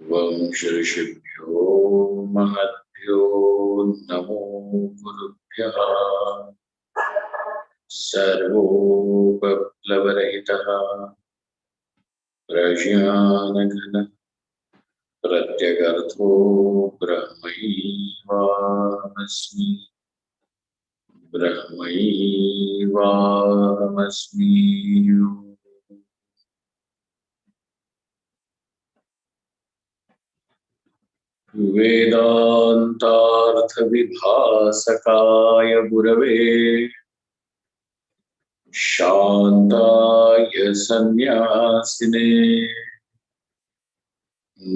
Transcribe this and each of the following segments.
ऋषिभ्यो महद्भ्यो नमो गुरुभ्यः। सर्वोपप्लवरहितः प्रज्ञानघन प्रत्यगर्थो ब्रह्मैवाहमस्मि ब्रह्मैवाहमस्मि। वेदान्तार्थविभासकाय गुरवे शान्ताय सन्न्यासिने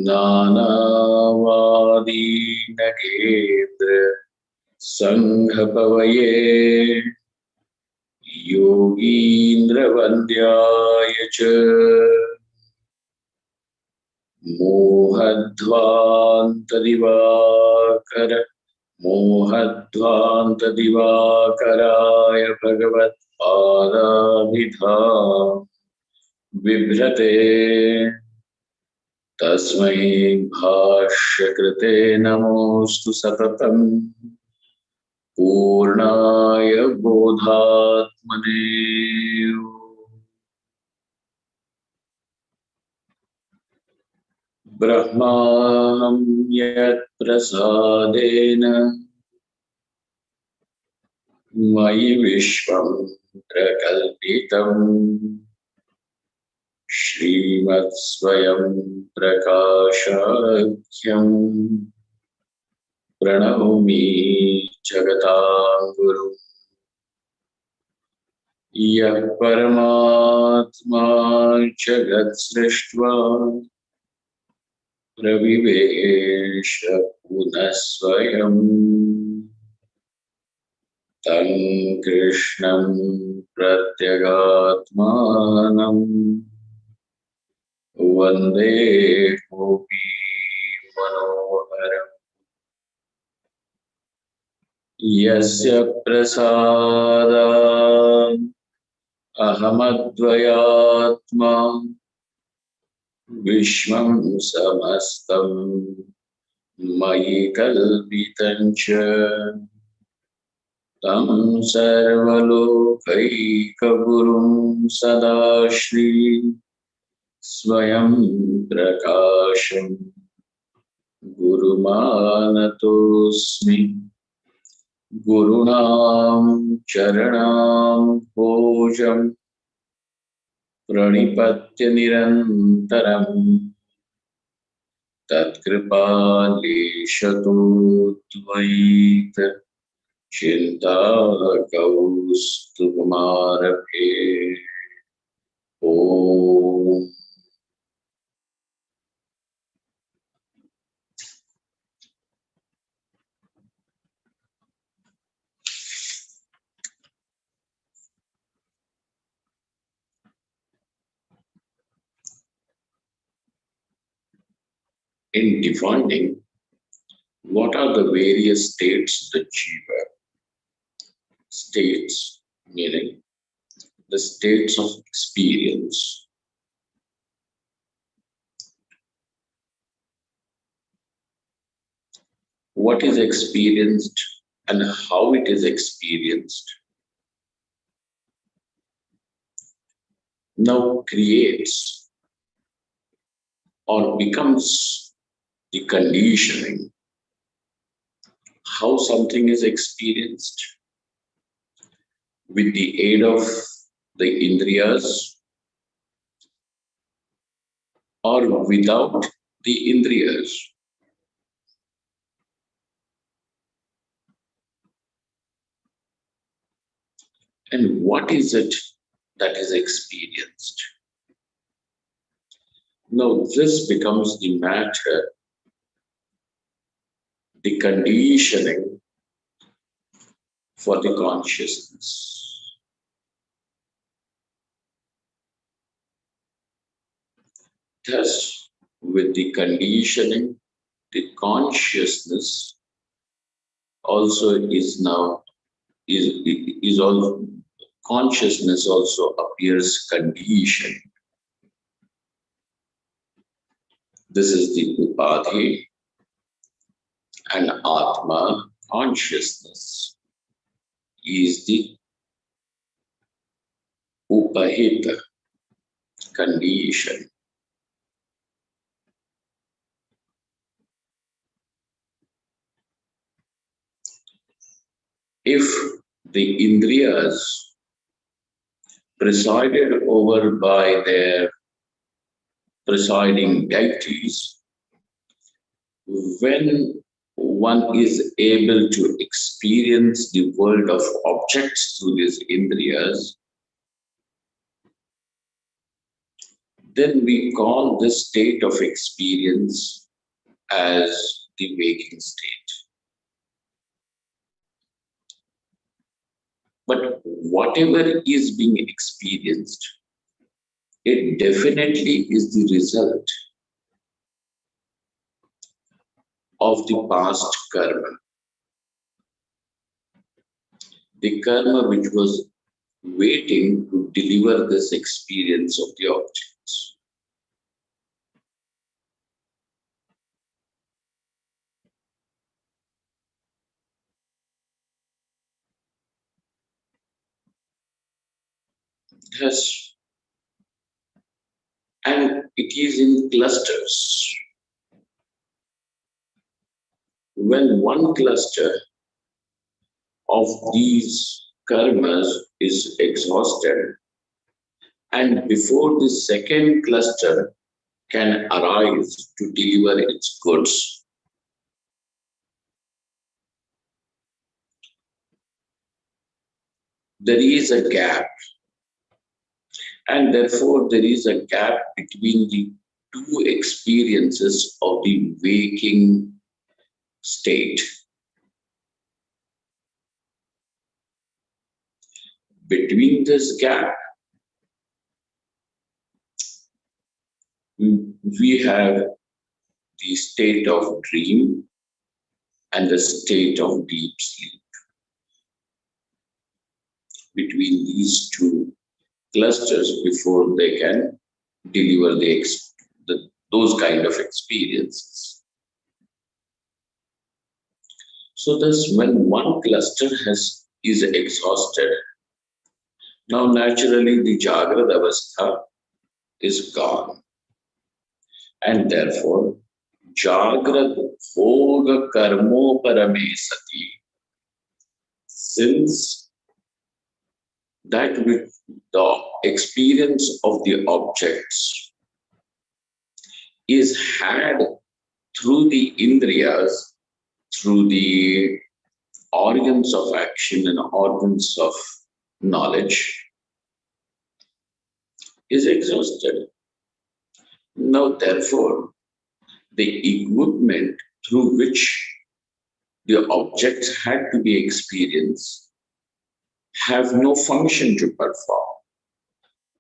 नानावादीनगेन्द्र संघपवये योगीन्द्रवन्द्याय च मोहध्वान्तदिवाकराय भगवत्पादाभिधाम बिभ्रते तस्मै भाष्यकृते नमोऽस्तु सततं पूर्णाय बोधात्मने। ब्रह्माहं यत्प्रसादेन मयि विश्वं प्रकल्पितम् श्रीमत्स्वयं प्रकाशाख्यं प्रणौमि जगतां गुरुम्। यः परमात्मा जगत्सृष्ट्वा प्रविवेश पुनः स्वयं तं कृष्णं प्रत्यगात्मानं वन्दे गोपी मनोहरम्। यस्य प्रसादात् अहमद्वयात्मा विश्वं समस्तं मयि कल्पितं च तं सर्वलोकैकगुरुं सदाश्री स्वयं प्रकाशं गुरुमानतोऽस्मि। गुरूणां चरणाम्भोजं प्रणिपत्य निरन्तरं तत्कृपालेशतो द्वैत चिन्ताकौस्तुभमारभे। ॐ in defining what are the various states of the jiva. States meaning the states of experience. What is experienced and how it is experienced now creates or becomes the conditioning. How something is experienced with the aid of the indriyas or without the indriyas. And what is it that is experienced? Now this becomes the matter, the conditioning for the consciousness. Thus, with the conditioning, the consciousness also is now is all consciousness also appears conditioned. This is the Upadhi, and Atma, consciousness, is the Upahita, condition. If the Indriyas presided over by their presiding deities, when one is able to experience the world of objects through these Indriyas, then we call this state of experience as the waking state. But whatever is being experienced, it definitely is the result of the past karma. The karma which was waiting to deliver this experience of the objects. Thus, and it is in clusters. When one cluster of these karmas is exhausted, and before the second cluster can arise to deliver its goods, there is a gap, and therefore there is a gap between the two experiences of the waking state. Between this gap, we have the state of dream and the state of deep sleep. Between these two clusters, before they can deliver those kind of experiences. So thus, when one cluster is exhausted, now naturally the Jagrad Avastha is gone. And therefore, Jagrad Bhoga Karmo Parame Sati, since that with the experience of the objects is had through the Indriyas, through the organs of action and organs of knowledge, is exhausted. Now, therefore, the equipment through which the objects had to be experienced have no function to perform.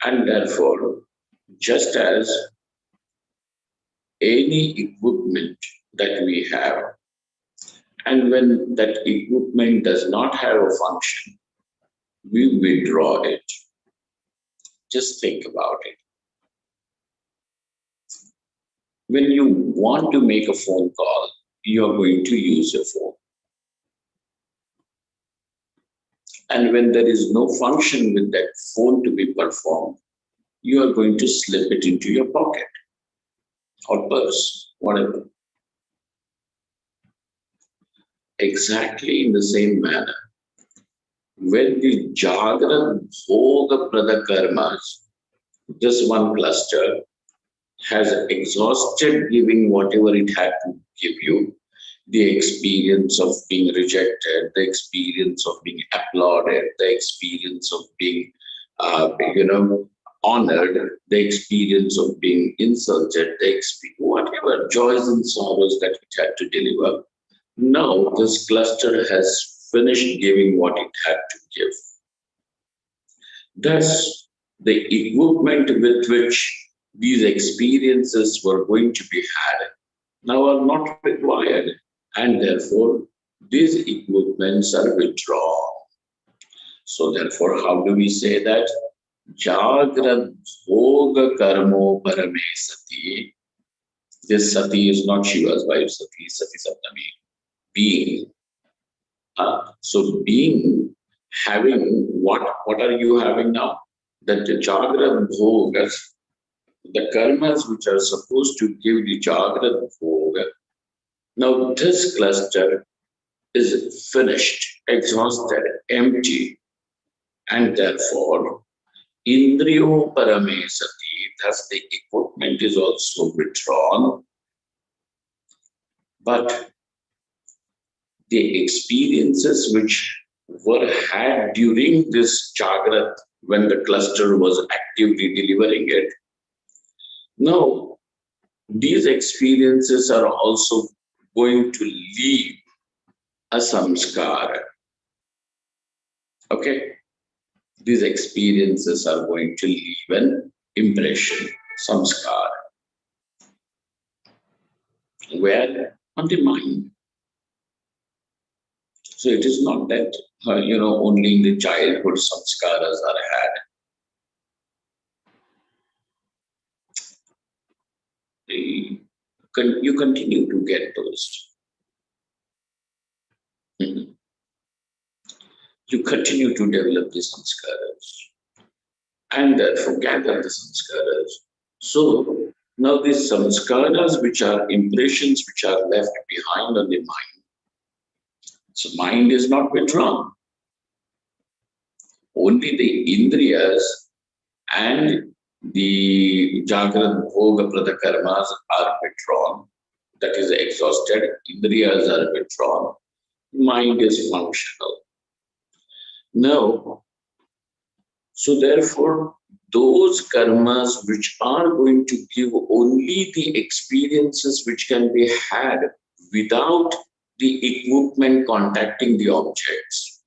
And therefore, just as any equipment that we have, and when that equipment does not have a function, we withdraw it. Just think about it. When you want to make a phone call, you are going to use your phone. And when there is no function with that phone to be performed, you are going to slip it into your pocket or purse, whatever. Exactly in the same manner, when the Jagrad Bhoga Prada Karmas, this one cluster, has exhausted giving whatever it had to give you, the experience of being rejected, the experience of being applauded, the experience of being, honored, the experience of being insulted, whatever joys and sorrows that it had to deliver. Now this cluster has finished giving what it had to give. Thus, the equipment with which these experiences were going to be had now are not required, and therefore these equipments are withdrawn. So therefore, how do we say that? Jagrad Bhoga Karmo Parame Sati, This Sati is not Shiva's wife, Sati is Sati Saptami, being. So being, having what are you having now? That the Jagrat Bhogas, the karmas which are supposed to give the Jagrat Bhoga. Now this cluster is finished, exhausted, empty, and therefore Indriyo Parame Sati, thus the equipment is also withdrawn, but the experiences which were had during this Jagrat when the cluster was actively delivering it, now these experiences are also going to leave a samskara. Okay? These experiences are going to leave an impression, samskara. Where? On the mind. So it is not that, only in the childhood samskaras are had. You continue to get those. Mhm. You continue to develop the samskaras and therefore gather the samskaras. So now these samskaras, which are impressions which are left behind on the mind, so mind is not withdrawn. Only the indriyas and the Jagrat Bhoga Prada karmas are withdrawn, that is exhausted, indriyas are withdrawn, mind is functional. Now, so therefore, those karmas which are going to give only the experiences which can be had without the equipment contacting the objects.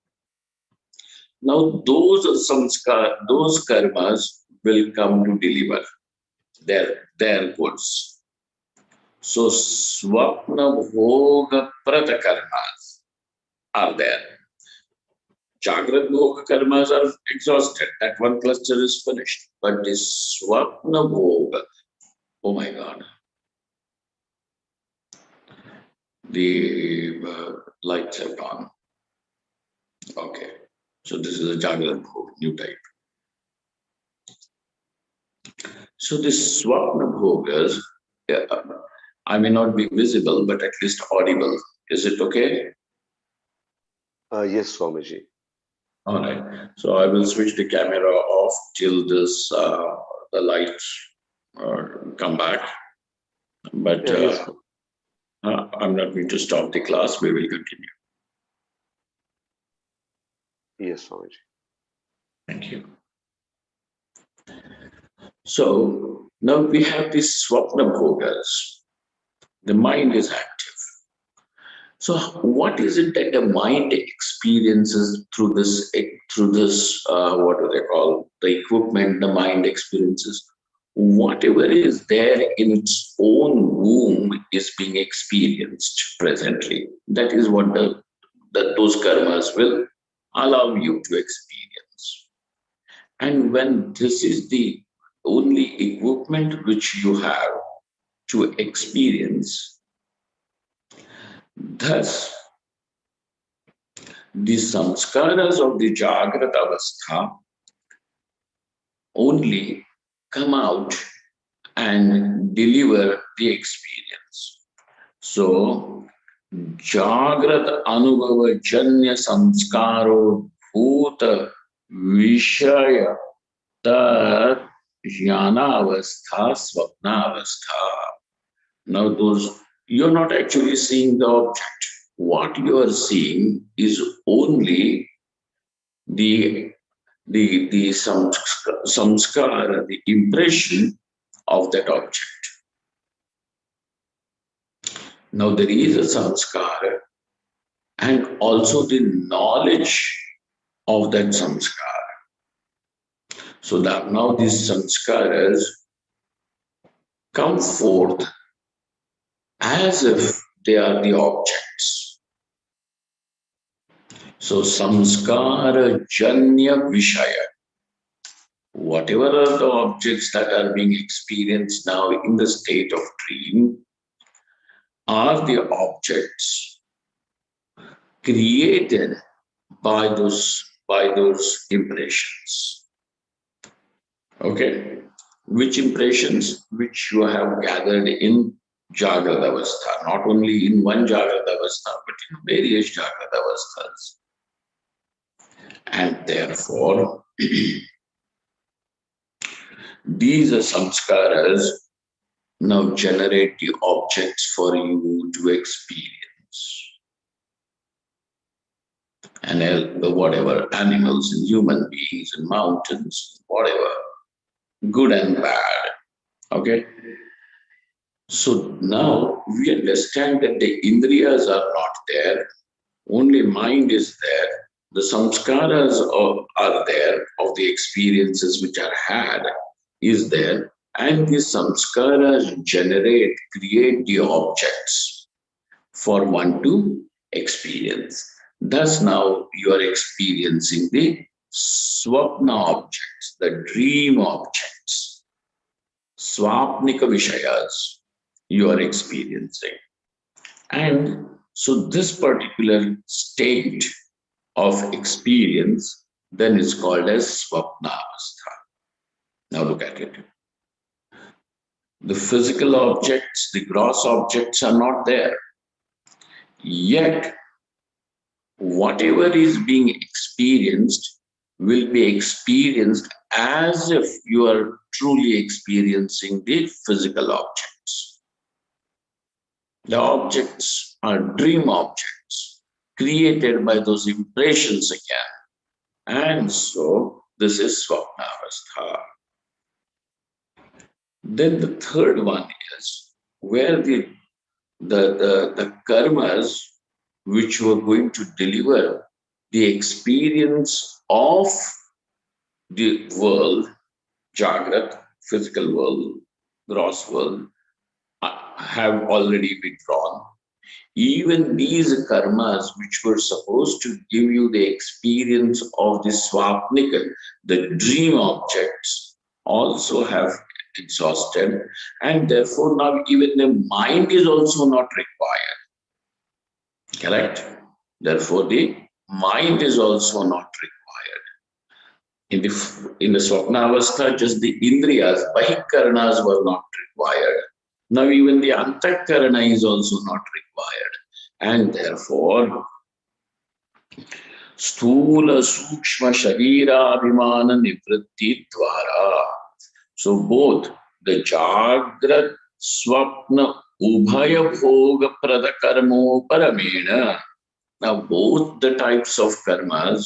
Now, those karmas will come to deliver their goods. So, Swapna Bhoga Prata karmas are there. Jagrat Bhoga karmas are exhausted. That one cluster is finished. But the Swapna Bhoga, oh my God. The lights have gone. Okay. So this is a Jagrat Bhoga, new type. So this Swapna Bhogas, I may not be visible, but at least audible. Is it okay? Yes, Swamiji. All right. So I will switch the camera off till this the lights come back. But Yes, I'm not going to stop the class. We will continue. yes, Swamiji. Thank you. So now we have these Swapna Bhogas. The mind is active. So what is it that the mind experiences through this what do they call the equipment the mind experiences? Whatever is there in its own womb is being experienced presently. That is what those karmas will allow you to experience. And when this is the only equipment which you have to experience, thus the samskaras of the Jagrata Avastha only come out and deliver the experience. So, Jagrat Anubhava Janya Samskaro Bhuta Vishaya Tat Jnana Avastha Swapna Avastha. Now, those you're not actually seeing the object. What you are seeing is only the the samskara, the impression of that object. Now there is a samskara and also the knowledge of that samskara. So that now these samskaras come forth as if they are the objects. So samskara janya vishaya. Whatever are the objects that are being experienced now in the state of dream, are the objects created by those impressions. Okay, which impressions which you have gathered in Jagrata Avastha, not only in one Jagrata Avastha, but in various Jagrata Avasthas. And therefore, these samskaras now generate the objects for you to experience. And whatever animals and human beings and mountains, whatever, good and bad. Okay. So now we understand that the indriyas are not there, only mind is there. The samskaras are there of the experiences which are had is there, and the samskaras create the objects for one to experience. Thus now you are experiencing the swapna objects, the dream objects, swapnika vishayas you are experiencing. And so this particular state of experience then is called as swapnavastha. Now look at it. The physical objects, the gross objects are not there. Yet, whatever is being experienced will be experienced as if you are truly experiencing the physical objects. The objects are dream objects created by those impressions again. And so this is swapnavastha. Then the third one is where the karmas which were going to deliver the experience of the world, Jagrat, physical world, gross world, have already withdrawn. Even these karmas which were supposed to give you the experience of the swapnika, the dream objects, also have exhausted, and therefore now even the mind is also not required. Correct? Therefore, the mind is also not required. In the swapnavastha, just the indriyas, bahikarnas were not required. Now even the antakarana is also not required. And therefore, sthula sukshma sharira abhimana nivritti dvara. So both the jagrat swapna ubhaya bhoga prada karmo paramena. Now both the types of karmas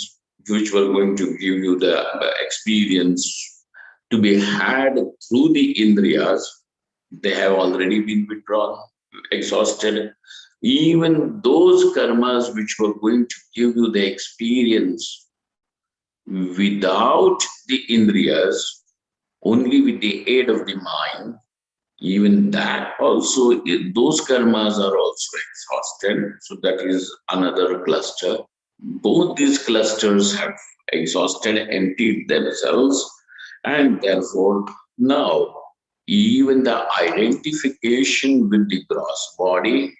which were going to give you the experience to be had through the indriyas, they have already been withdrawn, exhausted. Even those karmas which were going to give you the experience without the indriyas, only with the aid of the mind, even that also, those karmas are also exhausted. So that is another cluster. Both these clusters have exhausted, emptied themselves, and therefore now even the identification with the gross body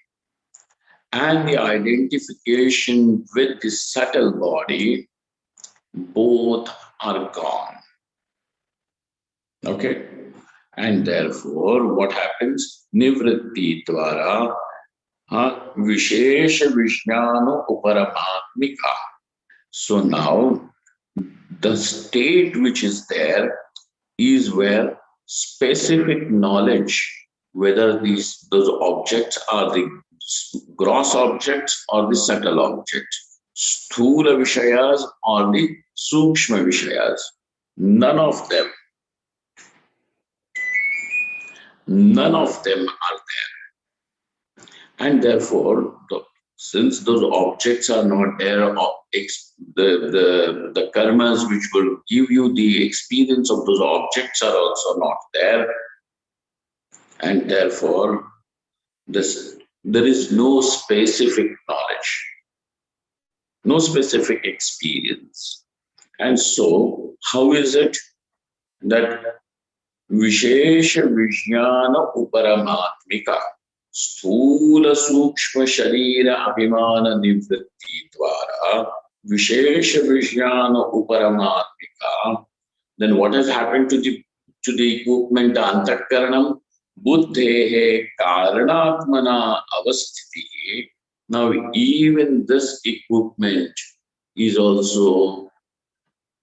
and the identification with the subtle body, both are gone. Okay? And therefore, what happens? Nivritti dvara vishesha vijnana uparamatmika. So now, the state which is there is where specific knowledge, whether those objects are the gross objects or the subtle objects, sthula vishayas or the sukshma vishayas, none of them are there. And therefore, since those objects are not there, the karmas which will give you the experience of those objects are also not there. And therefore, there is no specific knowledge, no specific experience. And so, how is it that Vishesha Vijnana Uparamatmika? Sthula Sukshma Sharira Abhimana Nivritti Dwara Vishesha Vishyana Uparamatmika. Then what has happened to the equipment, the Antakaranam? Buddhehe Karanatmana Avasthiti. Now even this equipment is also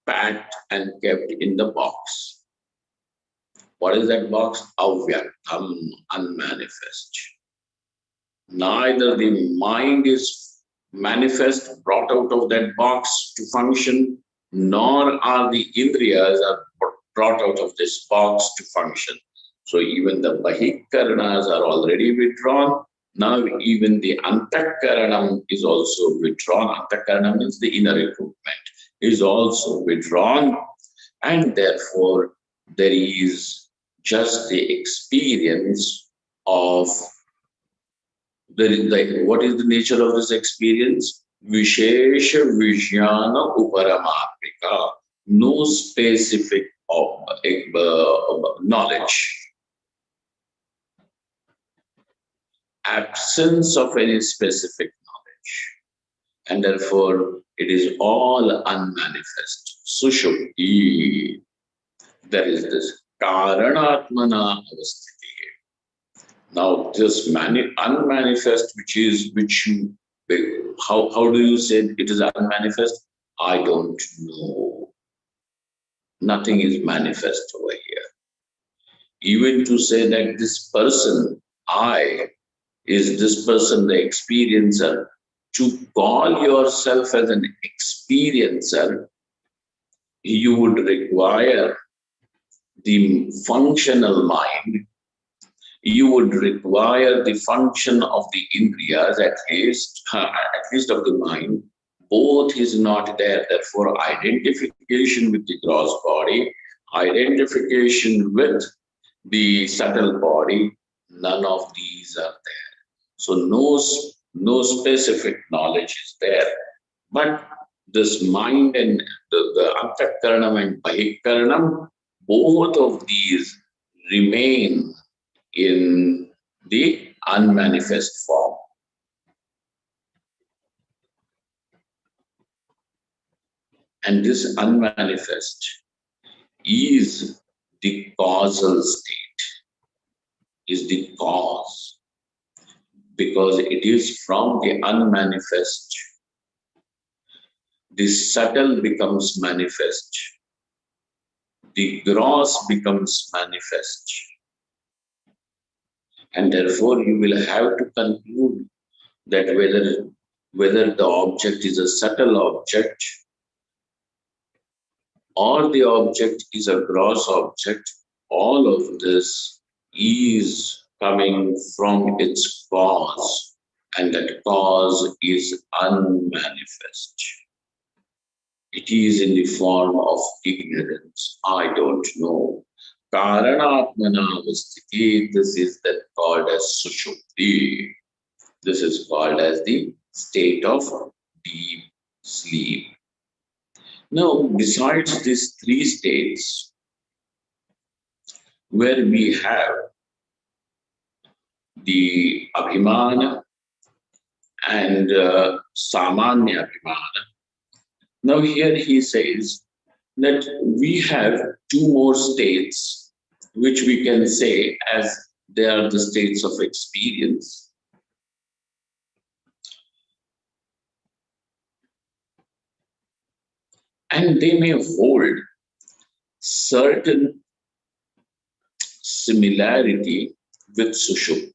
packed and kept in the box. What is that box? Avyaktam, unmanifest. Neither the mind is manifest, brought out of that box to function, nor are the indriyas are brought out of this box to function. So even the bahikaranas are already withdrawn. Now even the antakaranam is also withdrawn. Antakaranam means the inner equipment is also withdrawn, and therefore there is just the experience of what is the nature of this experience? Vishesha Vijnana Uparamatmika. No specific knowledge. Absence of any specific knowledge. And therefore, it is all unmanifest. Sushupti. There is this Karanatmana Avasthiti. Now, this unmanifest, how do you say it is unmanifest? I don't know. Nothing is manifest over here. Even to say that this person, I, is this person the experiencer, to call yourself as an experiencer, you would require the functional mind. You would require the function of the indriyas, at least of the mind. Both is not there. Therefore, identification with the gross body, identification with the subtle body, none of these are there. So no specific knowledge is there. But this mind and the antakaranam and bahikaranam, both of these remain in the unmanifest form. And this unmanifest is the causal state, is the cause, because it is from the unmanifest, the subtle becomes manifest, the gross becomes manifest. And therefore, you will have to conclude that whether the object is a subtle object or the object is a gross object, all of this is coming from its cause, and that cause is unmanifest. It is in the form of ignorance. I don't know. Karanatmanavastiti, this is that called as sushupti. This is called as the state of deep sleep. Now, besides these three states, where we have the abhimana and samanya abhimana, now here he says that we have two more states which we can say as they are the states of experience. And they may hold certain similarity with sushupti.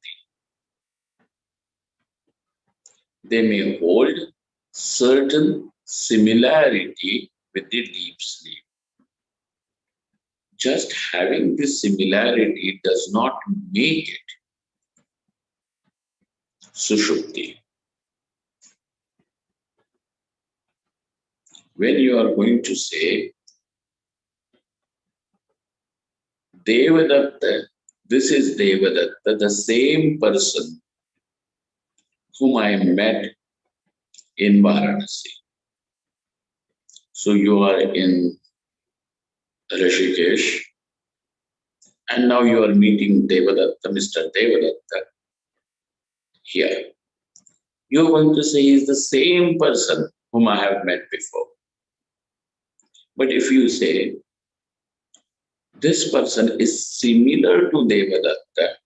They may hold certain similarity with the deep sleep. Just having this similarity does not make it sushupti. When you are going to say Devadatta, this is Devadatta, the same person whom I met in Varanasi. So you are in Rishikesh, and now you are meeting Devadatta, Mr. Devadatta. here. You're going to say he's the same person whom I have met before. But if you say this person is similar to Devadatta,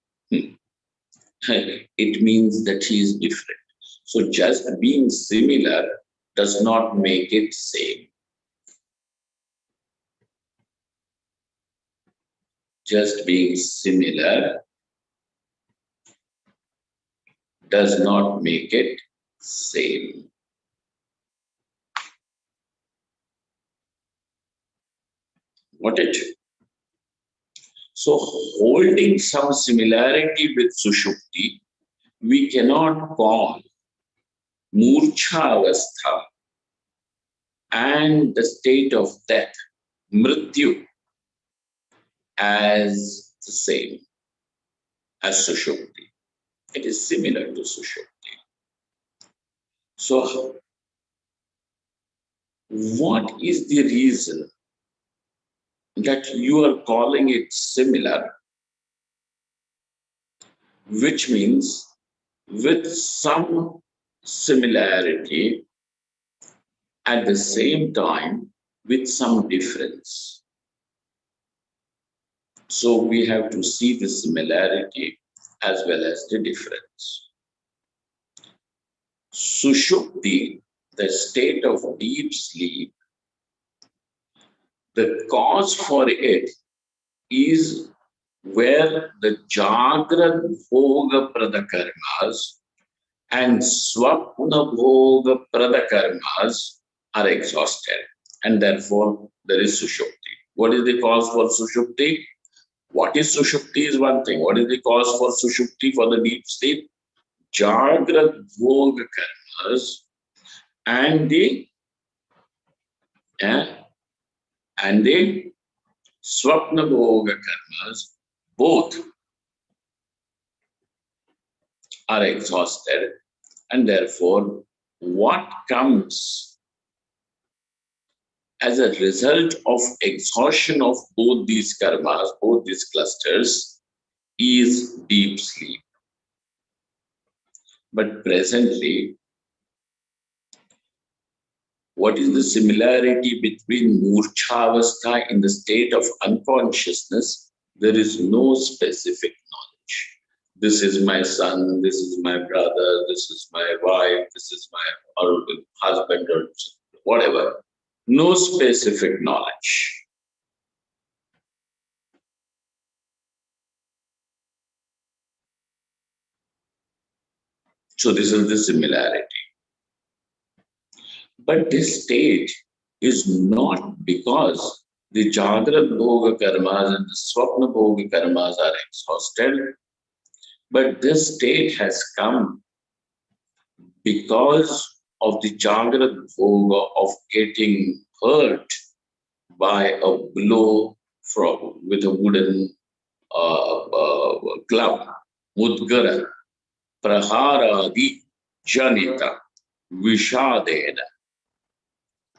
it means that he is different. So just being similar does not make it same. Just being similar does not make it same. Got it? So holding some similarity with Sushupti, we cannot call Murcha Avastha and the state of death, Mrityu, as the same as Sushupti. It is similar to Sushupti. So what is the reason that you are calling it similar, which means with some similarity at the same time with some difference? So we have to see the similarity as well as the difference. Sushupti, the state of deep sleep, the cause for it is where the Jagrat Bhoga Pradakarmas and Swapna Bhoga Pradakarmas are exhausted, and therefore there is Sushupti. What is the cause for Sushupti? What is Sushupti is one thing. What is the cause for Sushupti, for the deep sleep? Jagrat Bhoga Karmas and the eh, Swapna Bhoga Karmas, both are exhausted, and therefore what comes as a result of exhaustion of both these karmas, both these clusters, is deep sleep. But presently, what is the similarity between Murchavastha in the state of unconsciousness? There is no specific knowledge. This is my son, this is my brother, this is my wife, this is my husband or whatever. No specific knowledge. So this is the similarity. But this state is not because the Jagrat Bhoga Karmas and the Swapna Bhoga Karmas are exhausted, but this state has come because of the Jagrat Bhoga of getting hurt by a blow with a wooden club, Mudgara, Praharadi, Janita, Vishadena.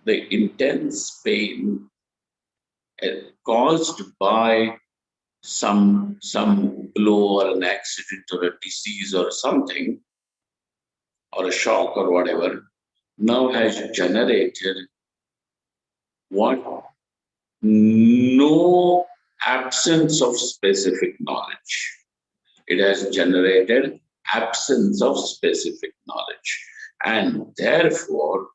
The intense pain caused by some blow or an accident or a disease or something, or a shock or whatever, now has generated what? No absence of specific knowledge. It has generated absence of specific knowledge. And therefore,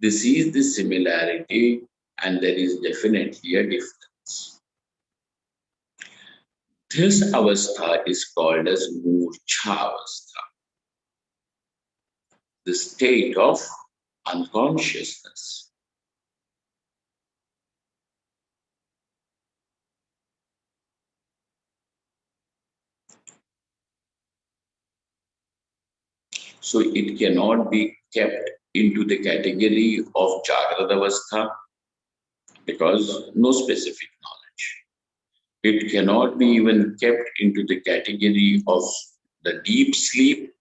this is the similarity, and there is definitely a difference. This avastha is called as murcha avastha, the state of unconsciousness. So it cannot be kept into the category of Jagrada Avastha because no specific knowledge. It cannot be even kept into the category of the deep sleep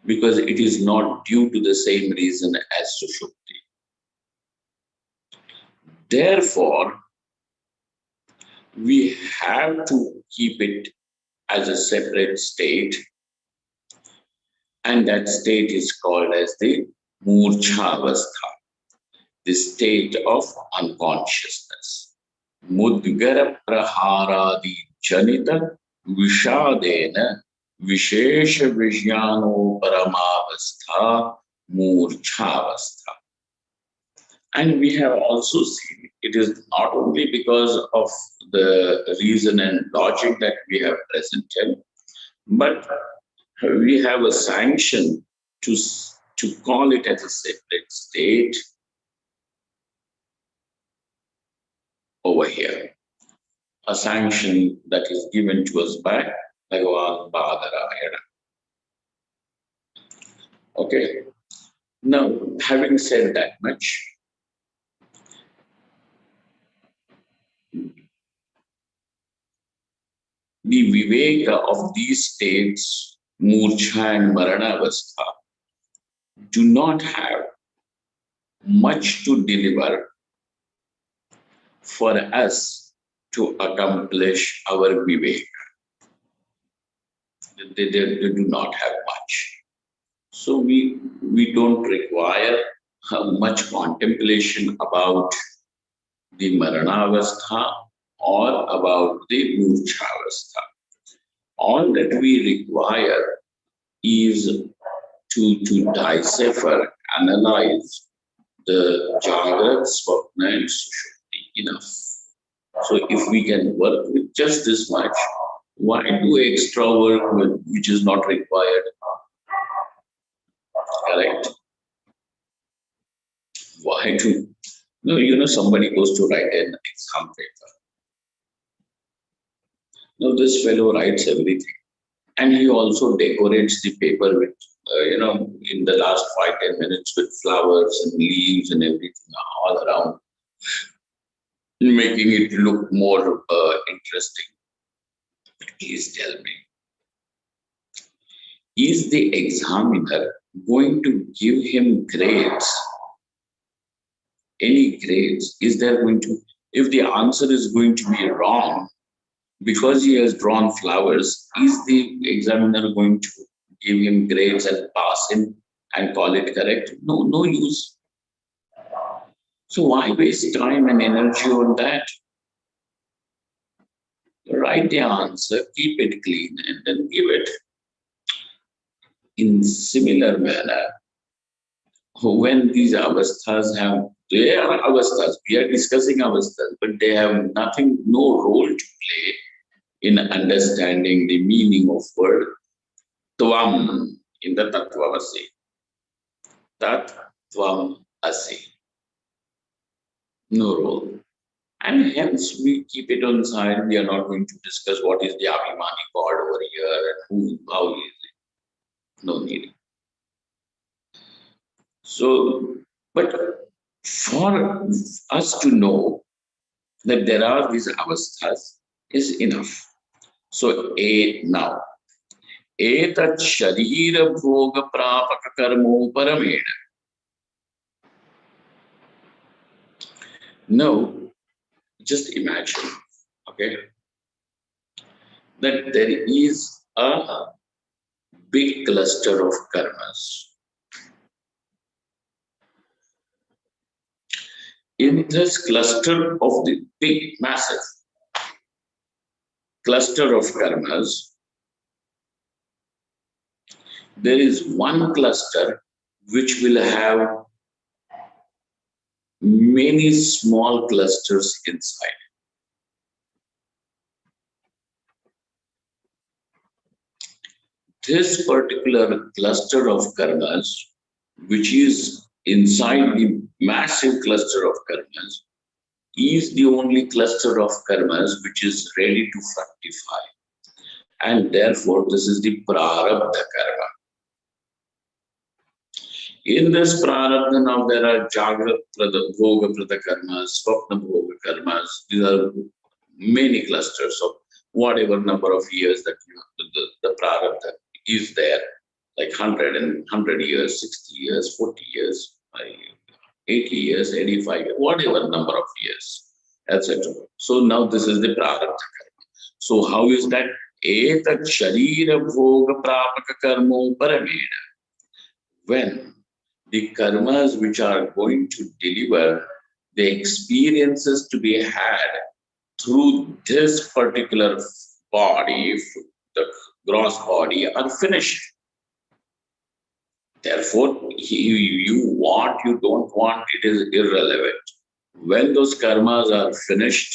because it is not due to the same reason as Sushupti. Therefore, we have to keep it as a separate state And that state is called as the Murchavastha, the state of unconsciousness. Mudgara praharadi janita vishadena vishesha vijnano paramavastha murchavastha. And we have also seen it is not only because of the reason and logic that we have presented, but we have a sanction to, to call it as a separate state over here. A sanction that is given to us by Bhagavan Badarayana. Okay. Now, having said that much, the viveka of these states, Murcha and Maranavastha, do not have much to deliver for us to accomplish our viveka. They do not have much. So we don't require much contemplation about the Maranavastha or about the Murchavastha. All that we require is to decipher, analyze the Jagrat, Swapna and Sushupti enough. So if we can work with just this much, why do extra work which is not required? Correct? Why do? No, somebody goes to write an exam paper. Now this fellow writes everything. And he also decorates the paper with, in the last 5-10 minutes with flowers and leaves and everything all around, making it look more interesting. Please tell me, is the examiner going to give him grades? Any grades? Is there going to, if the answer is going to be wrong, because he has drawn flowers, is the examiner going to give him grades and pass him and call it correct? No, no use. So why waste time and energy on that? Write the answer, keep it clean, and then give it. In similar manner, when these avasthas have, they are avasthas, we are discussing avasthas, but they have nothing, no role to play in understanding the meaning of word Tvam in the Tattvamasi. Tat Tvam Asi. No role. And hence we keep it on side. We are not going to discuss what is the Abhimani God over here and who, how is it. No need. So, but for us to know that there are these avasthas is enough. So, now, etat sharira bhoga prapaka karmo paramena. Now, just imagine, okay, that there is a big cluster of karmas. In this cluster of the big, massive cluster of karmas, there is one cluster which will have many small clusters inside. This particular cluster of karmas, which is inside the massive cluster of karmas, is the only cluster of karmas which is ready to fructify. And therefore, this is the prarabdha karma. In this prarabdha, now there are jagrat bhoga prada karmas, swapna bhoga karmas. These are many clusters of whatever number of years that the prarabdha is there, like 100 years, 60 years, 40 years, 80 years, 85 years, whatever number of years, etc. So now this is the prarabdha karma. So how is that? Etat sharira bhoga prapaka karmo paramena. when the karmas which are going to deliver the experiences to be had through this particular body, the gross body, are finished. Therefore, you want, you don't want, it is irrelevant. When those karmas are finished,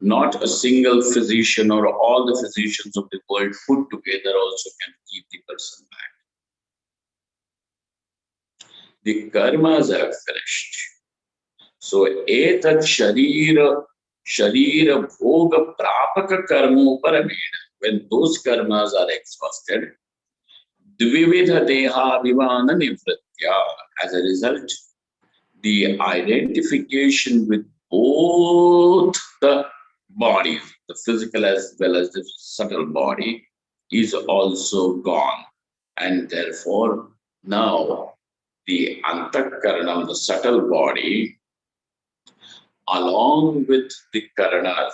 not a single physician or all the physicians of the world put together also can keep the person back. The karmas are finished. So, etat sharira bhoga prapaka karmo paramena. When those karmas are exhausted, dvividha deha vivana nivritya. As a result, the identification with both the bodies, the physical as well as the subtle body, is also gone. And therefore, now the antakaranam, the subtle body, along with the karanas.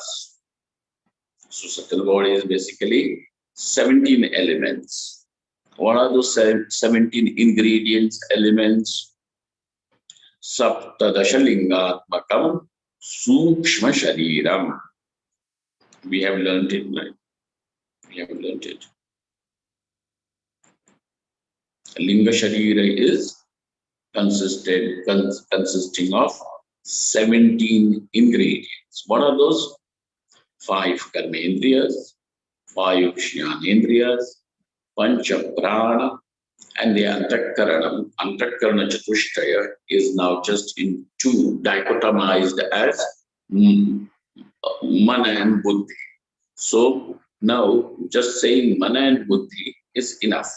So, subtle body is basically 17 elements. What are those 17 ingredients, elements? Saptadashalingatmakam Sukshma Shariram. We have learned it, right? We have learned it. Linga Sharira is consisting of 17 ingredients. What are those? 5 karmendriyas, 5 jnanendriyas, pancha prana, and the antakaranam. Antakarana chatushtaya is now just in 2, dichotomized as mana and buddhi. So now just saying mana and buddhi is enough.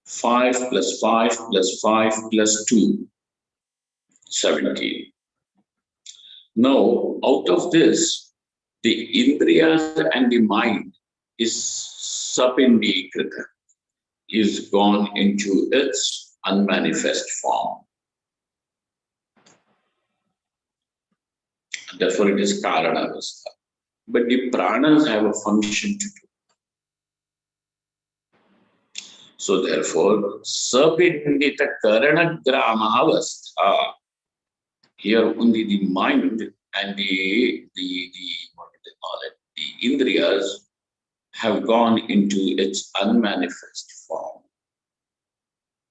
5 plus 5 plus 5 plus 2, 17. Now, out of this, the indriyas and the mind is sapindikrita, is gone into its unmanifest form. Therefore, it is karanavastha. But the pranas have a function to do. So, therefore, sapindita karanagrama avastha. Here only the mind and the what do they call it, the indriyas have gone into its unmanifest form,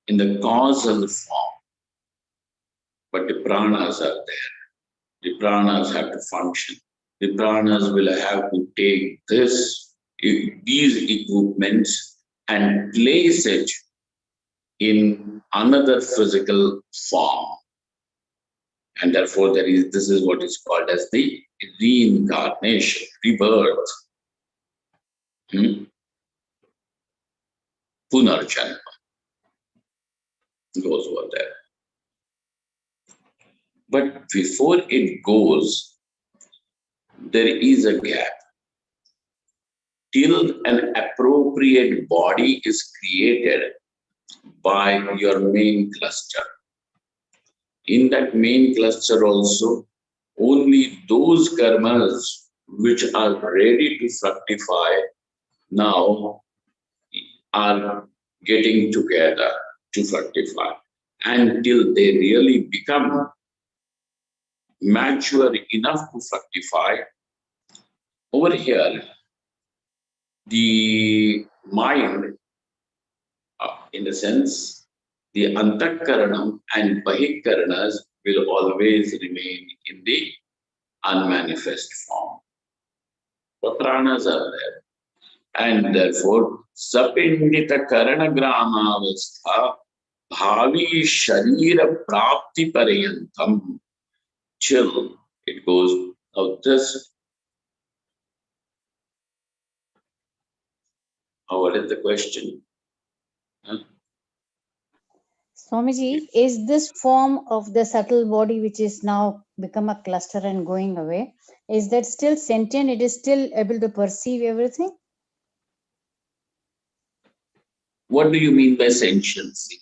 in the causal form. But the pranas are there. The pranas have to function. The pranas will have to take these equipments and place it in another physical form. And therefore, this is what is called as the reincarnation, rebirth. Punarjanma goes over there. But before it goes, there is a gap. Till an appropriate body is created by your main cluster. In that main cluster also, only those karmas which are ready to fructify now are getting together to fructify until they really become mature enough to fructify. Over here, the mind, in a sense, the antakaranam and bahikaranas will always remain in the unmanifest form. The pranas are there. And therefore, sapindita karana gramavastha bhavi sharira prapti parayantam, till it goes. Now this, what is the question? Swamiji, is this form of the subtle body which is now become a cluster and going away, is that still sentient? It is still able to perceive everything? What do you mean by sentiency?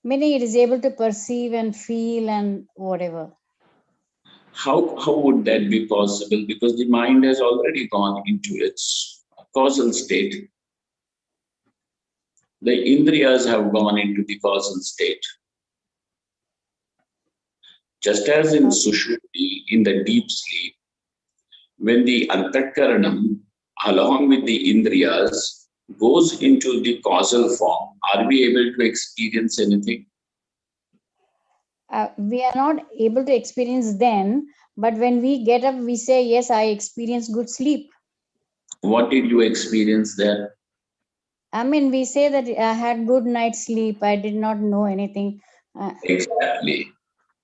Meaning it is able to perceive and feel and whatever. How would that be possible? Because the mind has already gone into its causal state. the Indriyas have gone into the causal state. Just as in Sushupti, in the deep sleep, when the Antakaranam, along with the Indriyas, goes into the causal form, are we able to experience anything? We are not able to experience then, but when we get up, we say, yes, I experienced good sleep. What did you experience there? I mean, we say that I had good night's sleep. I did not know anything. Exactly.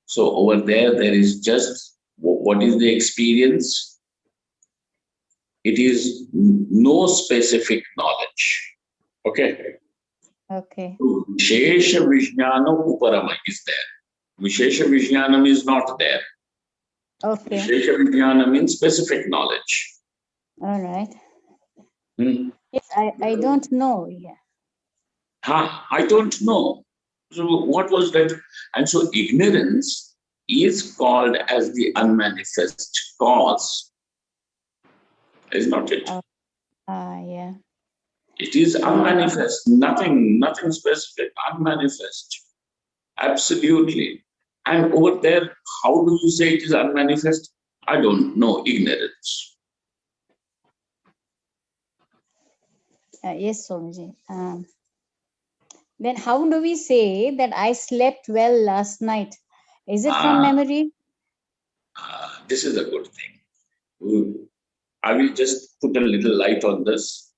So over there is just what is the experience? It is no specific knowledge. Okay. Okay. Vishesha Vijnana Uparama is there. Vishesha Vijnanam is not there. Okay. Vishesha Vijnana means specific knowledge. All right. Hmm. Yes, I don't know. Yeah. I don't know. So what was that? And so ignorance is called as the unmanifest cause. Is not it? Yeah. It is unmanifest, nothing specific, unmanifest. Absolutely. And over there, how do you say it is unmanifest? I don't know, ignorance. Yes, Swamiji. Then how do we say that I slept well last night? Is it from memory? This is a good thing. I will just put a little light on this,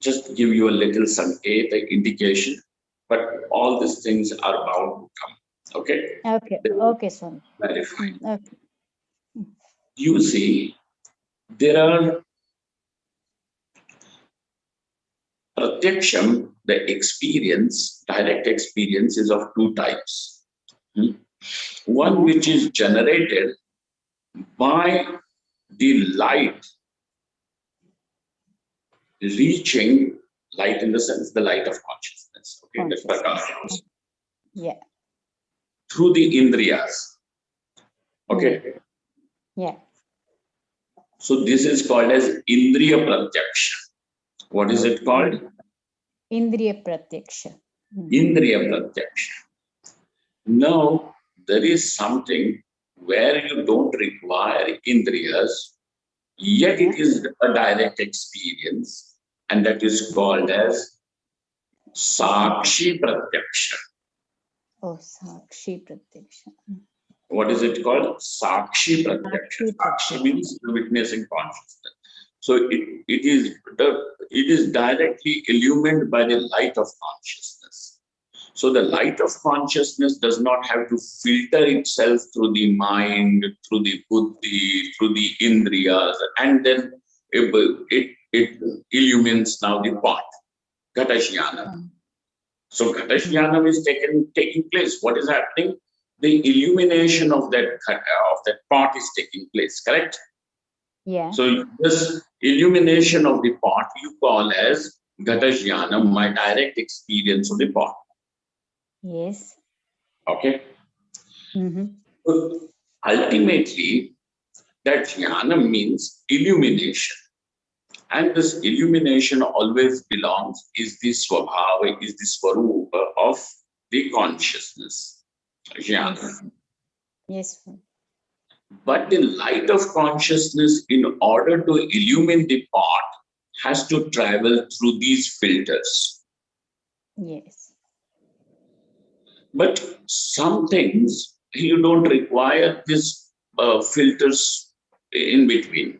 just give you a little sanket, indication, but all these things are bound to come. Okay? Okay. Okay, Swami. Very fine. Okay. You see, there are pratyaksham, the experience, direct experience is of two types. One which is generated by the light reaching, light in the sense, the light of consciousness, okay, the prakash, Yeah. through the indriyas, okay. Yeah. So this is called as indriya pratyaksha. What is it called? Indriya pratyaksha. Indriya pratyaksha. Now there is something where you don't require indriyas, yet it is a direct experience, and that is called as sakshi pratyaksha. Oh, sakshi pratyaksha. What is it called? Sakshi pratyaksha. Sakshi means the witnessing consciousness. So it is directly illumined by the light of consciousness. So the light of consciousness does not have to filter itself through the mind, through the buddhi, through the indriyas, and then it illumines now the pot, Ghatashyanam. So Ghatashyanam is taking place. What is happening? The illumination of that pot is taking place, correct? Yeah. So this illumination of the pot you call as Ghatashyanam, my direct experience of the pot. Yes. Okay. So ultimately, that jnana means illumination. And this illumination always belongs, is the swabhava, is the swarupa of the consciousness. Jnana. Yes. But the light of consciousness, in order to illumine the pot, has to travel through these filters. Yes. But some things you don't require these filters in between.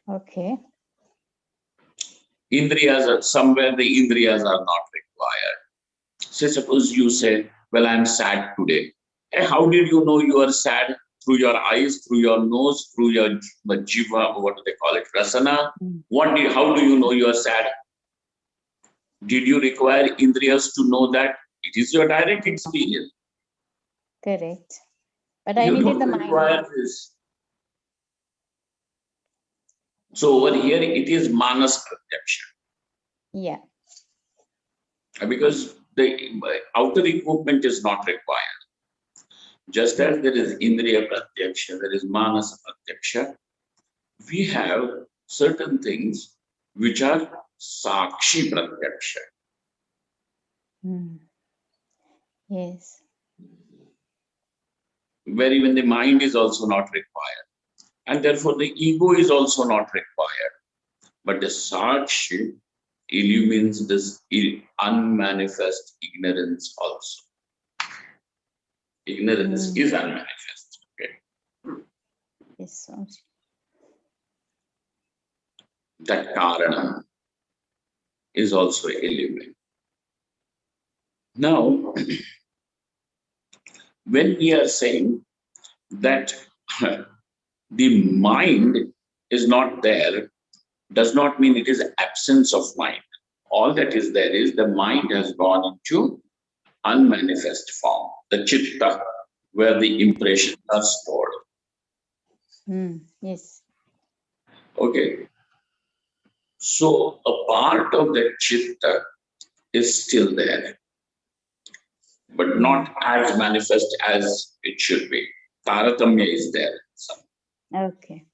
Okay. Indriyas are somewhere, the indriyas are not required. Say, suppose you say, well, I'm sad today. Hey, how did you know you are sad? Through your eyes, through your nose, through your jiva, what do they call it? Rasana. How do you know you are sad? Did you require indriyas to know that? It is your direct experience. Correct. But I You needed don't the require mind. this. So over here, it is manas pratyaksha. Yeah. Because the outer equipment is not required. Just as there is indriya pratyaksha, there is manasa pratyaksha, we have certain things which are sakshi pratyaksha. Yes. where even the mind is also not required. And therefore the ego is also not required. But the Sakshi illumines this unmanifest ignorance also. Ignorance is unmanifest. Okay? Yes, Swamiji. That Karanam is also illumined. Now, when we are saying that the mind is not there, does not mean it is absence of mind. All that is there is the mind has gone into unmanifest form, the chitta, where the impressions are stored. Yes. Okay. So a part of the chitta is still there, but not as manifest as it should be. Taratamya is there. Okay.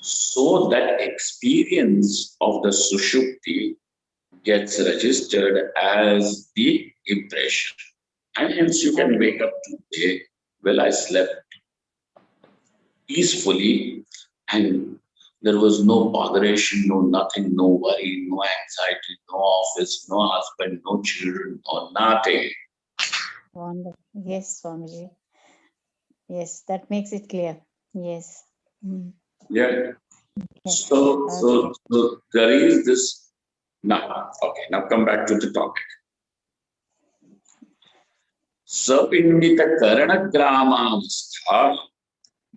So that experience of the sushupti gets registered as the impression. And hence you can wake up today, well, I slept peacefully and there was no botheration, no nothing, no worry, no anxiety, no office, no husband, no children, no nothing. Wonderful. Yes, Swamiji. Yes, that makes it clear. Yes. Yeah. So there is this now. Okay, now come back to the topic. Sapindita Karana Gramanstha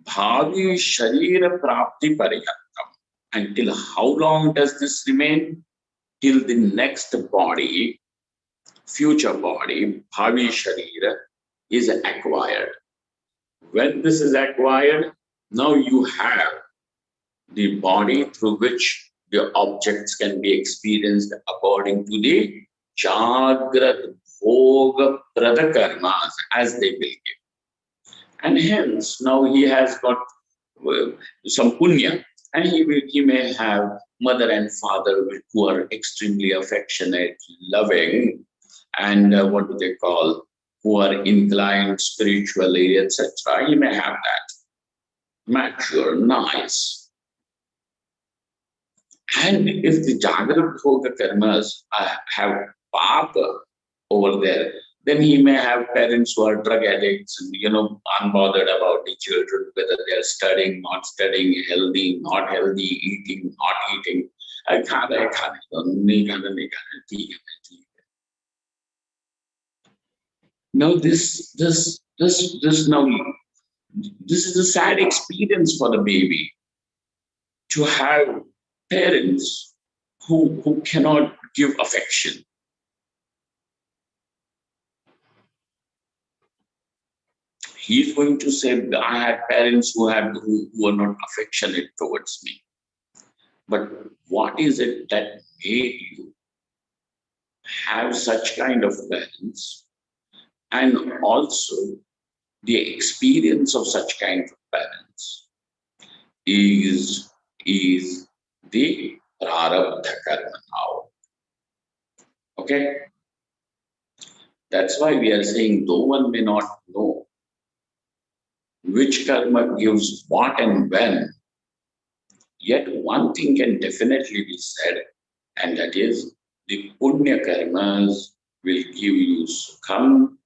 Bhavi Sharira Prapti Pariyantam. Until how long does this remain? Till the next body, future body, Bhavi Sharira, is acquired. When this is acquired, now you have the body through which the objects can be experienced according to the Jagrat Bhoga Pradakarmas as they will give. And hence, now he has got some punya, and he may have mother and father who are extremely affectionate, loving, and what do they call, who are inclined spiritually, etc. He may have that. Mature, nice. And if the Jagrat Bhoga karmas have papa over there, then he may have parents who are drug addicts and, unbothered about the children, whether they are studying, not studying, healthy, not healthy, eating, not eating. Now this is a sad experience for the baby to have parents who cannot give affection. He's going to say, I had parents who were not affectionate towards me. But what is it that made you have such kind of parents, and also the experience of such kind of parents is the prarabdha karma now. Okay? That's why we are saying, though one may not know which karma gives what and when, yet one thing can definitely be said, and that is the punya karmas will give you sukham,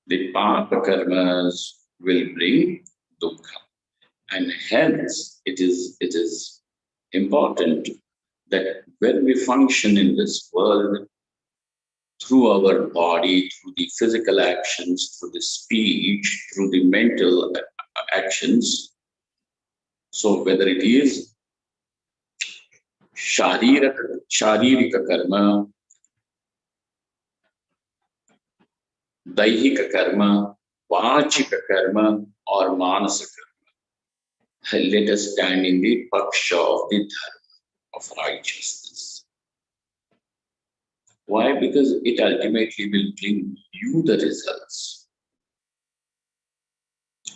the papa karmas will bring dukkham. And hence it is important that when we function in this world, through our body, through the physical actions, through the speech, through the mental actions, so whether it is शारीरिक कर्म, दैहिक कर्म, वाचिक कर्म, और मानसिक कर्म, let us stand in the paksha of the dharma of righteousness. Why? Because it ultimately will bring you the results.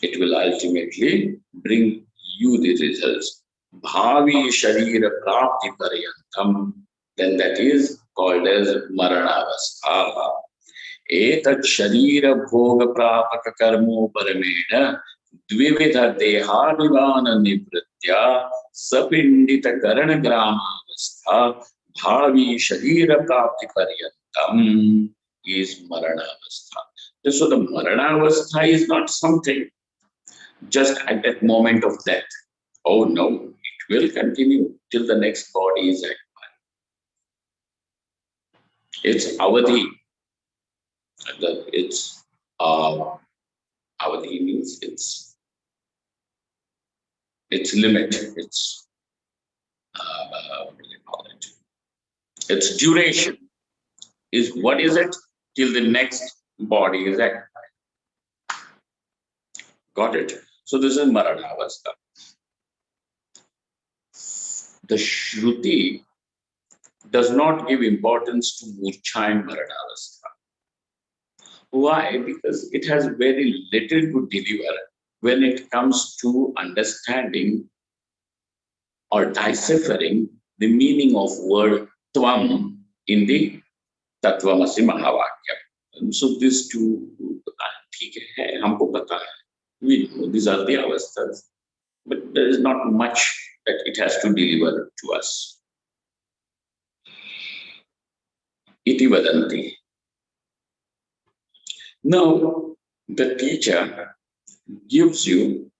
It will ultimately bring you the results. Bhavi Sharira Prapti Paryantam, then that is called as Maranavastha. एतत् शरीर भोग प्रापक कर्मो परमेण द्विविध देहाभिमान निवृत्त्या सपिंडित करण ग्रामावस्था भावी शरीर प्राप्ति पर्यंतम is Maranavastha. So the Maranavastha is not something just at that moment of death. Oh no, it will continue till the next body is acquired. It's Avadhi. It's Avadhi means its limit. It's what do they call it? Its duration is what is it till the next body is acquired. Got it? So this is Maranavastha. The Shruti does not give importance to Murcha and Maranavastha. Why? Because it has very little to deliver when it comes to understanding or deciphering the meaning of word Tvam in the Tattvamasi Mahavakya. And so these two, ठीक है, हमको पता है. We know these are the avasthas, but there is not much that it has to deliver to us. Iti vadanti. Now, the teacher gives you,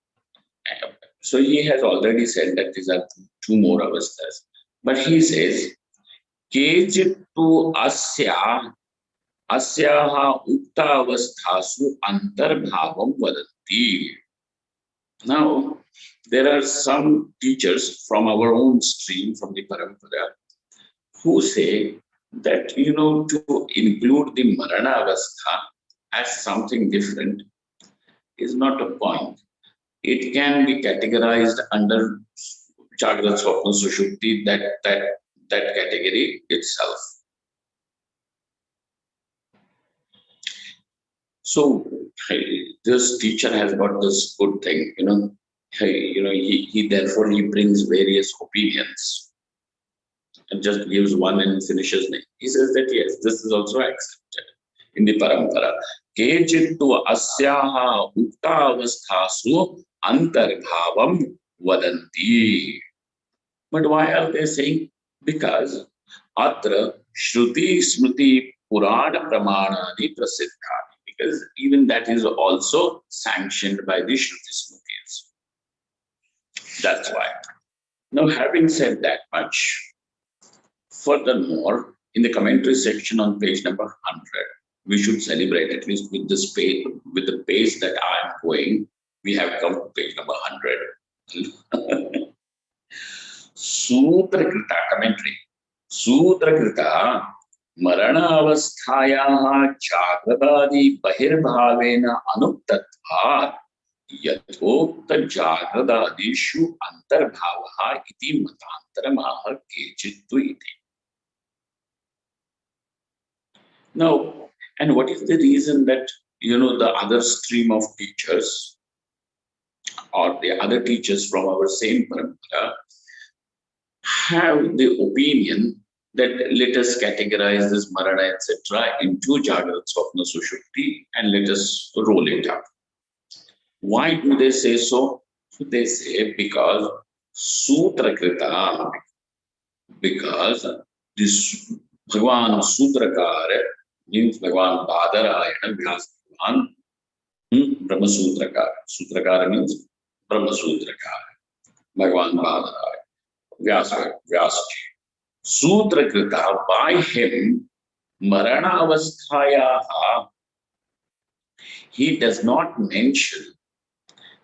so he has already said that these are two more avasthas, but he says, Kechitu asyaha ukta avasthasu antarbhavam vadanti. Now, there are some teachers from our own stream, from the Parampara, who say that, to include the Marana Avastha as something different is not a point. It can be categorized under Jagrat Swapna Sushupti, that category itself. So this teacher has got this good thing, he therefore he brings various opinions and just gives one and finishes it. He says that yes, this is also accepted in the Parampara. Kechittu asyaha uktavasthasu antarbhavam vadanti. But why are they saying? Because atra shruti smriti purana pramanani prasiddhani. Because even that is also sanctioned by the shruti smritis. That's why. Now, having said that much, furthermore, in the commentary section on page number 100, we should celebrate, at least with the pace that I am going. We have come to page number 100. Sutrakrita commentary. Sutrakrita Marana-avasthayaha jagradi bahirбhavena anuktatvat yatokta jagradadishu antarbhavaha iti matantaramaha kechittu iti. Now, and what is the reason that, the other stream of teachers or the other teachers from our same parampara have the opinion that let us categorize this Marana, etc., into Jagrat, Swapna, Sushupti, and let us roll it up. Why do they say so? So they say because Sutrakrita, because this Bhagavan Sutrakara means Bhagavan Badarayana, Vyasa Bhagavan Brahma Sutrakara. Sutrakara means Brahma Sutrakara. Bhagavan Badarayana, Vyasa. Sutrakrita, by him, Marana Avasthayaha, he does not mention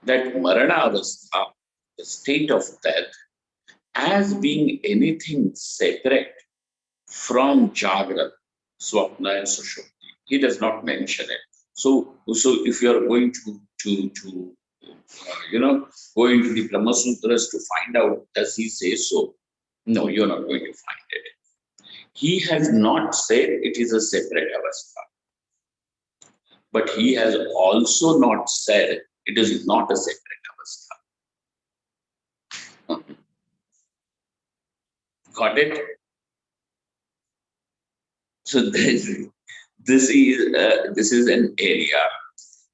that Marana Avastha, the state of death, as being anything separate from Jagrat, Swapna and Sushupti. He does not mention it. So if you are going to go into the Brahma Sutras to find out, does he say so? No, you're not going to find it. He has not said it is a separate avastha. But he has also not said it is not a separate avastha. Got it? So this is an area.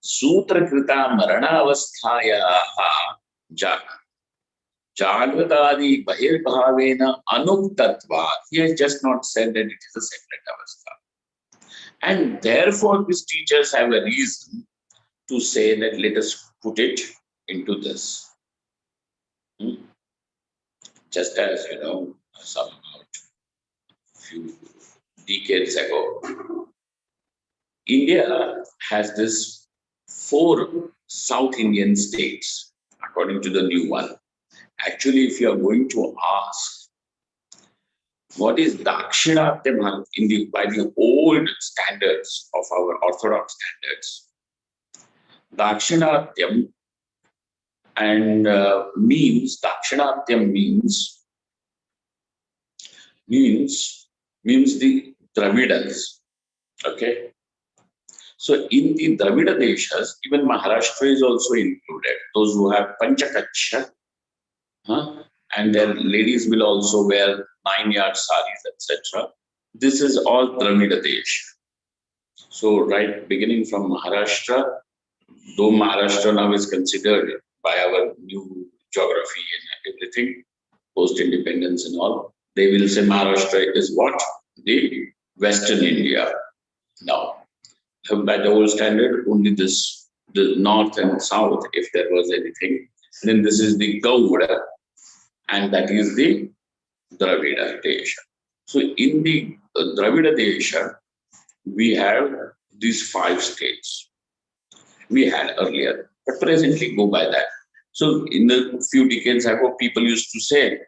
Sutrakrita Maranavasthayaha Jagratadi Bahirbhavena Anuktatva. He has just not said that it is a separate avastha. And therefore, these teachers have a reason to say that let us put it into this. Just as, some about few decades ago, India has this 4 South Indian states, according to the new one. Actually, if you are going to ask, what is Dakshinatya by the old standards of our orthodox standards? Dakshinatya and Dakshinatya means the Dravidas. Okay. So in the Dravida Deshas, even Maharashtra is also included. Those who have Panchakaksha, and their ladies will also wear 9-yard saris, etc. This is all Dravida Desh. So right beginning from Maharashtra, though Maharashtra now is considered by our new geography and everything, post-independence and all, they will say Maharashtra is what? The Western India. Now, by the old standard, only this, the north and south, if there was anything, then this is the Gauda, and that is the Dravida Desha. So in the Dravida Desha, we have these 5 states. We had earlier, but presently go by that. So in a few decades ago, people used to say,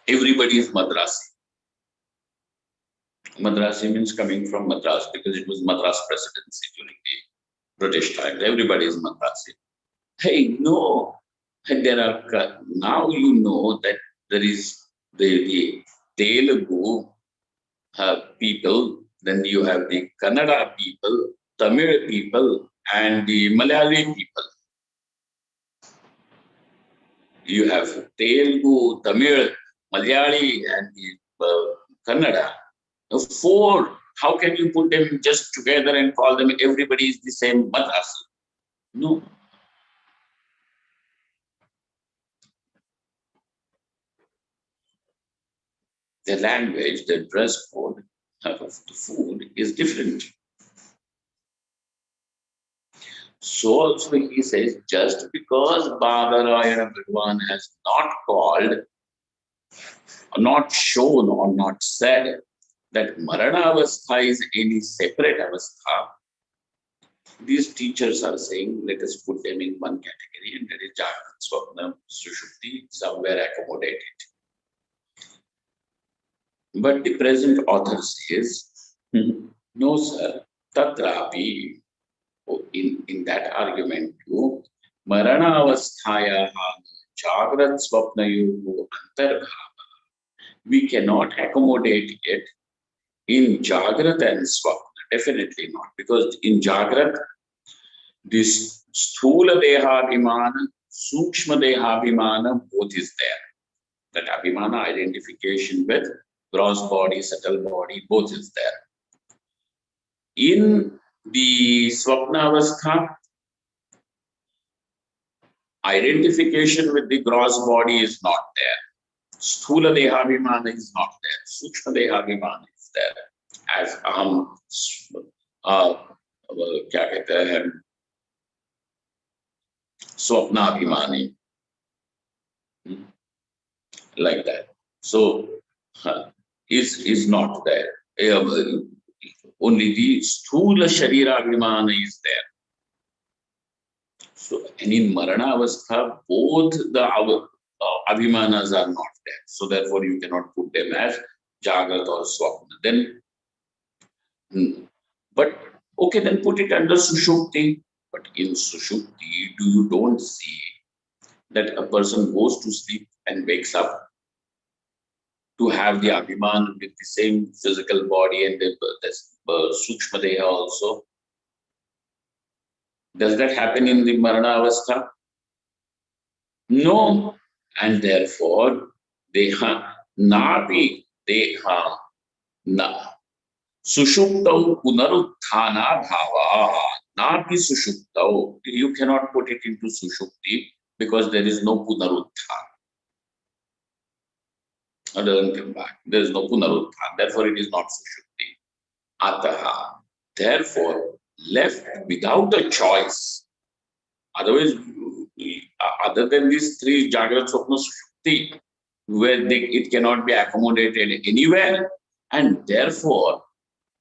everybody is Madrasi. Madrasi means coming from Madras, because it was Madras presidency during the British times. Everybody is Madrasi. Hey, no. There are, now you know that there is the Telugu people, then you have the Kannada people, Tamil people, and the Malayali people. You have Telugu, Tamil, Malayali, and the Kannada. 4, how can you put them just together and call them everybody is the same Madrasi? No. The language, the dress code of the food is different. So also he says, just because Badarayana Bhagavan has not called, not shown or not said that Marana Avastha is any separate Avastha, these teachers are saying, let us put them in one category, and that is Jagrat, Swapna, Sushupti, somewhere accommodate it. But the present author says, no sir, tatrapi, in that argument too, Marana Avasthaya Jagrat Swapnayu Antarbhava, we cannot accommodate it in Jagrat and Swapna. Definitely not, because in Jagrat, this Sthula Dehabhimana, Sukshma Dehabhimana, both is there. That Abhimana, identification with gross body, subtle body, both is there. In the Swapna Avastha, identification with the gross body is not there. Sthula Dehabhimana is not there. Sukshma Dehabhimana is there. As क्या कहते हैं, Swapnabhimani, like that. So is not there. Only the Sthula Sharira Abhimana is there. So, and in Marana Avastha, both the Abhimanas are not there. So therefore you cannot put them as Jagrat or Swapna. Then, but okay, then put it under Sushupti. But in Sushupti, you don't see that a person goes to sleep and wakes up to have the Abhiman with the same physical body and the Sukshma Deha also. Does that happen in the Marana Avastha? No. And therefore, Deha Napi Deha Na. Sushuptau punaruthana bhava. Nati sushuptau. You cannot put it into sushupti because there is no punaruthana. It doesn't come back. There is no punaruthana. Therefore, it is not sushupti. Ataha. Therefore, left without a choice. Otherwise, other than these three Jagrat, Swapna, Sushupti, where it cannot be accommodated anywhere, and therefore,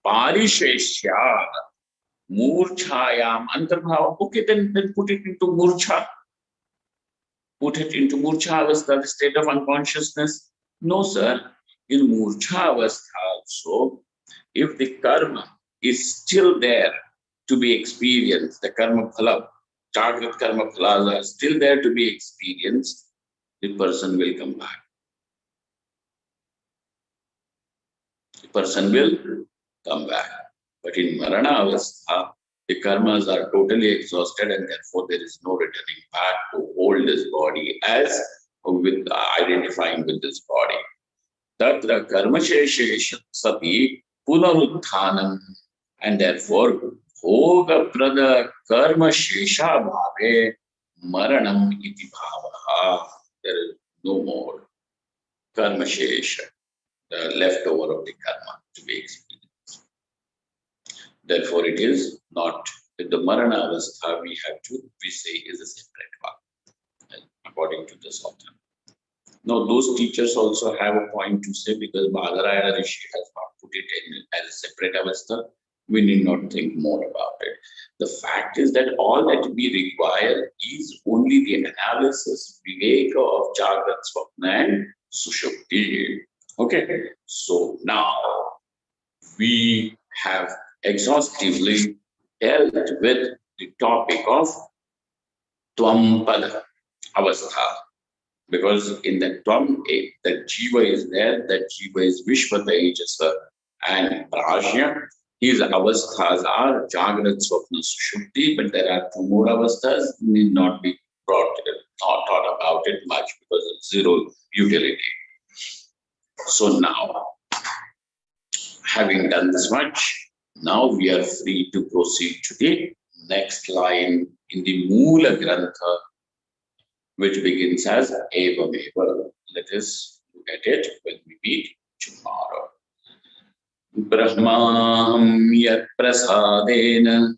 Parisheshya, Murchayam, Antarbhava. Okay, then put it into Murcha. Put it into Murcha Avastha, the state of unconsciousness. No, sir. In Murcha Avastha also, if the karma is still there to be experienced, the karma phala, Jagrat karma phalas are still there to be experienced, the person will come back. The person will come back. But in Marana Avastha, the karmas are totally exhausted and therefore there is no returning back to hold this body as with identifying with this body. Tatra karmashesha sati punarutthanam, and therefore bhoga prada karma shesha bhave maranam iti bhavaha. There is no more karma shesha, the leftover of the karma to be experienced. Therefore, it is not the marana avastha we say is a separate one, according to this author. Now, those teachers also have a point to say because Bhadarayana Rishi has not put it in as a separate avastha. We need not think more about it. The fact is that all that we require is only the analysis, viveka of Jagrat, Swapna and Sushupti. Okay, so now we have exhaustively dealt with the topic of Twampada avastha. Because in the Tvam, that Jiva is there, that Jiva is Vishva Tejasa and Prajna. His avasthas are Jagrat, Swapna, Sushupti, but there are two more avasthas, need not be thought about it much because it's zero utility. So now, having done this much, now we are free to proceed to the next line in the Moola Grantha, which begins as Evameva. Let us look at it when we meet tomorrow. Brahmaham yat prasadena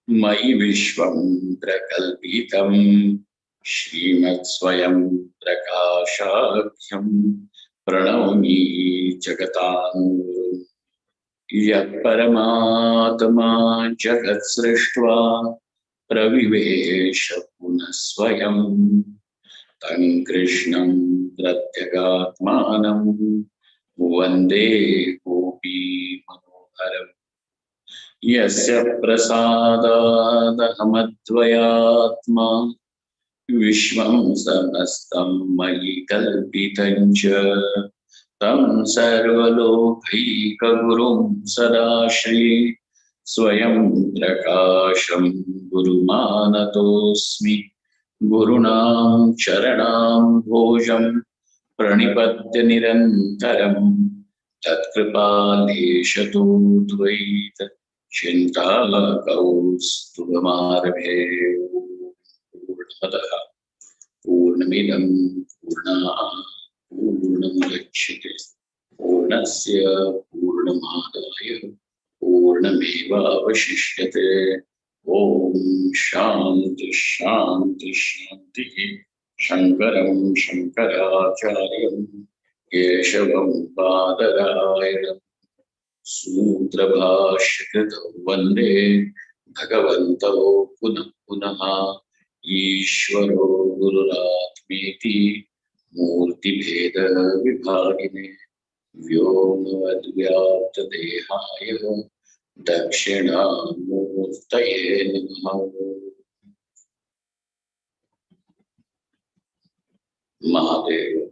mayi vishvam prakalpitam Srimat Swayam Prakashakhyam Pranavami Jagatan Yat Paramatma Jagat Srishtva Pravivesha Punaswayam Tan Krishnam Pratyagatmanam Vande Gopi Manoharam Yasya Prasadadahamadvayatma Vishvam Samastam Mayi Kalpitancha Tam Sarvalokaika Gurum Sadashri Swayam Prakasham Gurumanatosmi Gurunam Charanam Bhojam Pranipatya Nirantaram Tatkripadeshatu Dvaita Chintakaustubhamarve Purnamadaha Purnamidam Purnamudachyate Purnasya Purnamadaya Purnamevavashishyate Om Shanti Shanti Shanti Shankaram Shankaracharyam Keshavam Badarayam Sutra Bhashkrita Vande Bhagavanto Punah Punaha Ishvaro Gururatmeti Murti Bheda Vibhagine Vyomavadvyapta Dehaya Dakshina Murtaye Namaha Mahadeva.